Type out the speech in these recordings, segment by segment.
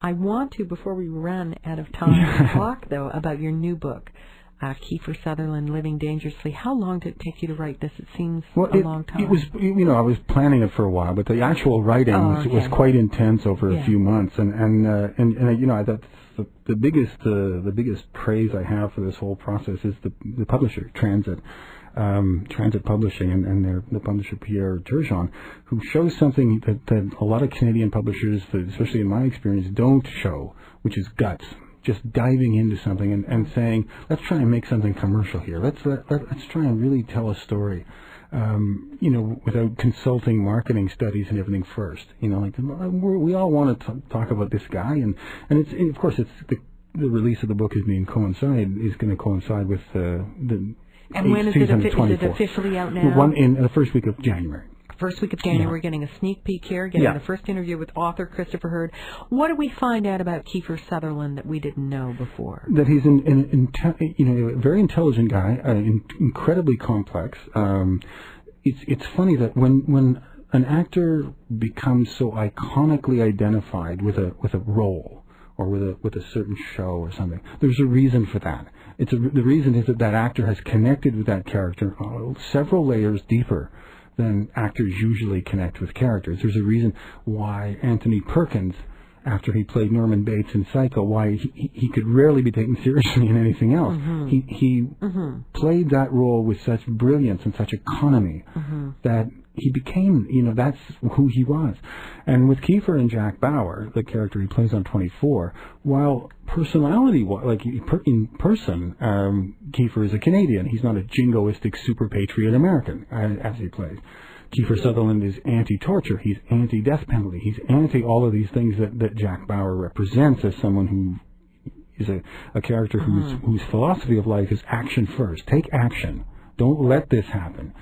I want to, before we run out of time, talk, though, about your new book, Kiefer Sutherland, Living Dangerously. How long did it take you to write this? It seems a long time. It was, I was planning it for a while, but the actual writing was quite intense over a few months, and I thought the biggest praise I have for this whole process is the publisher, Transit Publishing, and the publisher Pierre Turgeon, who shows something that a lot of Canadian publishers, especially in my experience, don't show, which is guts. Just diving into something and saying, let's try and make something commercial here. Let's try and really tell a story, without consulting marketing studies and everything first. We all want to talk about this guy, and of course it's the release of the book is going to coincide with the. And when is it officially out now? In the first week of January. First week of January, we're getting a sneak peek here, getting the first interview with author Christopher Hurd. What do we find out about Kiefer Sutherland that we didn't know before? That he's a very intelligent guy, incredibly complex. It's funny that when an actor becomes so iconically identified with a role or with a certain show or something, there's a reason for that. The reason is that actor has connected with that character several layers deeper than actors usually connect with characters. There's a reason why Anthony Perkins, after he played Norman Bates in Psycho, why he could rarely be taken seriously in anything else. He played that role with such brilliance and such economy that he became, that's who he was. And with Kiefer and Jack Bauer, the character he plays on 24, while personality, like in person, Kiefer is a Canadian. He's not a jingoistic super patriot American, as he plays. Kiefer Sutherland is anti-torture. He's anti-death penalty. He's anti all of these things that Jack Bauer represents as someone who is a character whose philosophy of life is action first. Take action. Don't let this happen.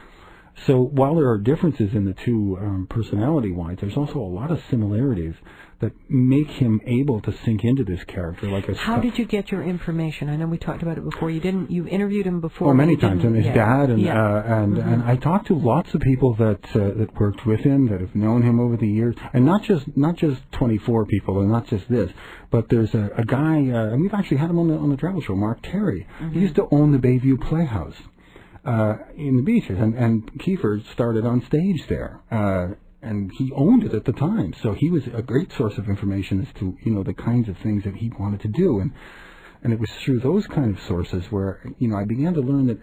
So while there are differences in the two personality-wise, there's also a lot of similarities that make him able to sink into this character. How did you get your information? I know we talked about it before. You interviewed him before. Oh, many times, and his dad, and I talked to lots of people that worked with him, that have known him over the years, and not just 24 people, and not just this, but there's a guy, and we've actually had him on the travel show, Mark Terry. He used to own the Bayview Playhouse in the beaches, and Kiefer started on stage there, and he owned it at the time, so he was a great source of information as to the kinds of things that he wanted to do, and it was through those kind of sources where I began to learn that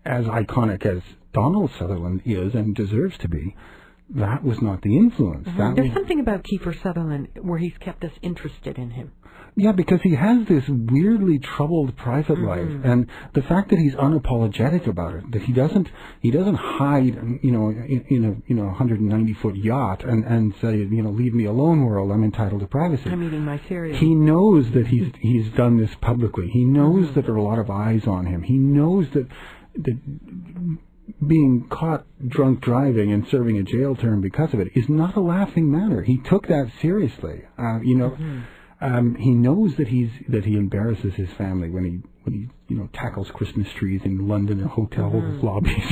as iconic as Donald Sutherland is and deserves to be, that was not the influence. There's something about Kiefer Sutherland where he's kept us interested in him. Yeah, because he has this weirdly troubled private life, and the fact that he's unapologetic about it, that he doesn't hide, in a 190-foot yacht and say, leave me alone, world, I'm entitled to privacy. I'm eating my cereal. He knows that he's done this publicly. He knows that there are a lot of eyes on him. He knows that being caught drunk driving and serving a jail term because of it is not a laughing matter. He took that seriously. He knows that he embarrasses his family when he tackles Christmas trees in London and hotel lobbies.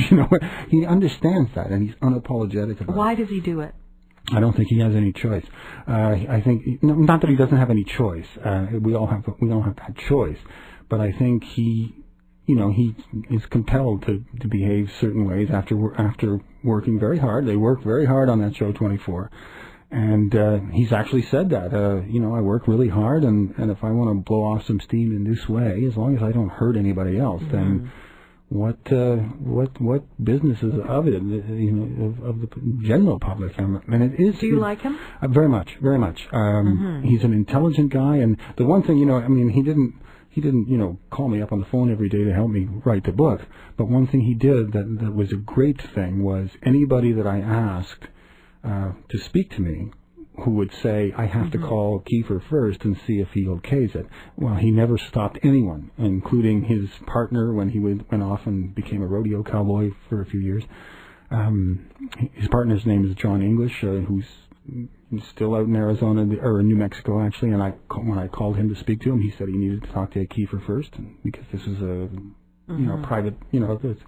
He understands that, and he's unapologetic about it. Why does he do it? I don't think he has any choice. I think not that he doesn't have any choice. We all have that choice, but I think he is compelled to behave certain ways after working very hard. They worked very hard on that show 24. And he's actually said that, I work really hard, and if I want to blow off some steam in this way, as long as I don't hurt anybody else, then what business is of it, of the general public? And it is. Do you like him? Very much, very much. He's an intelligent guy, and the one thing, he didn't call me up on the phone every day to help me write the book, but one thing he did that was a great thing was anybody that I asked to speak to me who would say, I have to call Kiefer first and see if he okays it. Well, he never stopped anyone, including his partner when he went off and became a rodeo cowboy for a few years. His partner's name is John English, who's still out in Arizona, or in New Mexico, actually, and when I called him to speak to him, he said he needed to talk to Kiefer first, because this was a private, it's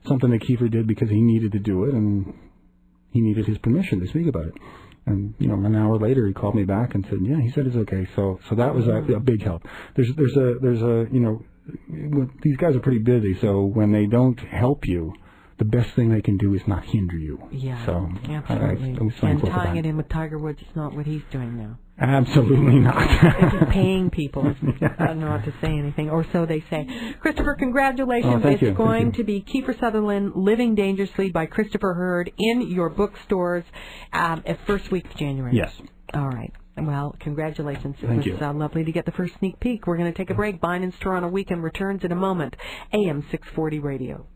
something that Kiefer did because he needed to do it, and he needed his permission to speak about it. And an hour later he called me back and said, yeah, he said it's okay. So that was a big help. There's a these guys are pretty busy, so when they don't help you, the best thing they can do is not hinder you. Yeah, so absolutely. I was and thankful tying for that. it in with Tiger Woods is not what he's doing now. Absolutely not. It's just paying people. I don't know what to say anything, or so they say. Christopher, congratulations. Oh, thank you. It's going to be Kiefer Sutherland, Living Dangerously by Christopher Hurd in your bookstores at first week of January. Yes. All right. Well, congratulations. Thank you. Lovely to get the first sneak peek. We're going to take a break. Vine and Store on a Weekend returns in a moment. AM 640 Radio.